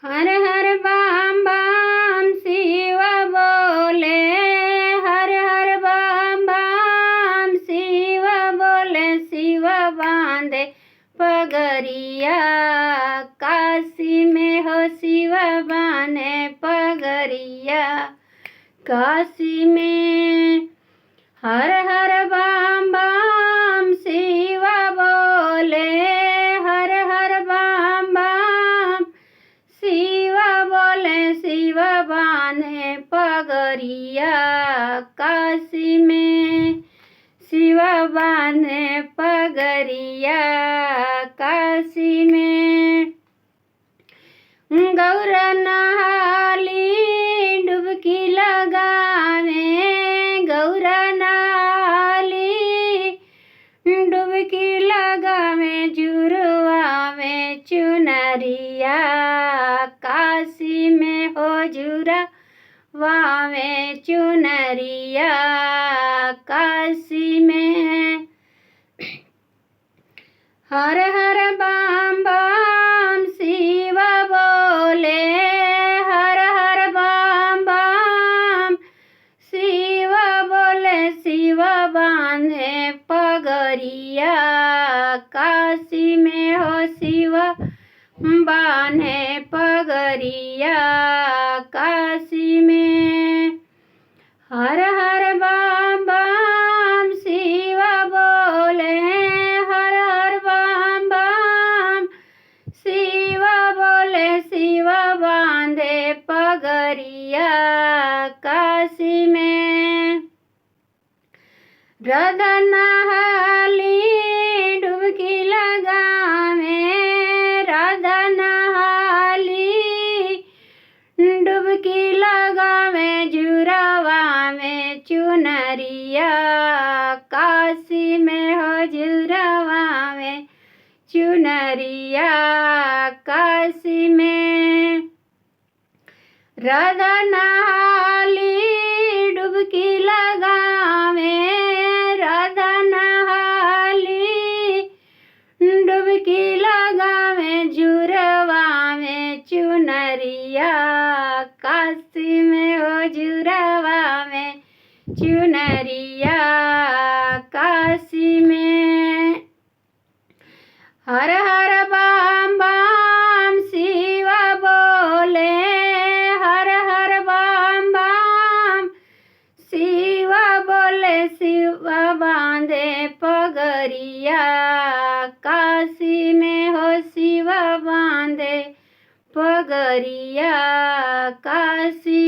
हर हर बम बम शिव बोले, हर हर बम बम शिव बोले। शिव बांधे पगरिया, काशी में हो शिव बांधे पगरिया, काशी में। हर हर बम बम शिव बोले, हर हर बम बम शिव बोले। शिव बांधे पगरिया, काशी में। शिव बांधे पगरिया, काशी में। गौरा नहाली डुबकी लगावे, गौरा नहाली डुबकी लगावे। जुरवा में चुनरिया, काशी में हो जुरवा में चुनरिया, काशी में। हर हर बम बम शिव बोले, हर हर बम बम शिव बोले। शिव बांधे पगरिया, काशी में हो शिव बांधे पगरिया, काशी में। हर हर बम बम शिव बोले, हर हर बम बम शिव बोले। शिव बांधे पगरिया, काशी में। राधा नहाली डुबकी लगावे, राधा नहाली डुबकी लगावे। जुरवा में चुनरिया, काशी में हो जुरवा में चुनरिया, काशी में। राधा नहाली डुबकी लगावे, राधा नहाली डुबकी लगावे। जुरवा में चुनरिया, काशी में हो जुरवा में चुनरिया, काशी में। हर हर बम बम शिव बोले, हर हर बम बम शिव बोले। शिव बांधे पगरिया, काशी में हो शिव बांधे पगरिया, काशी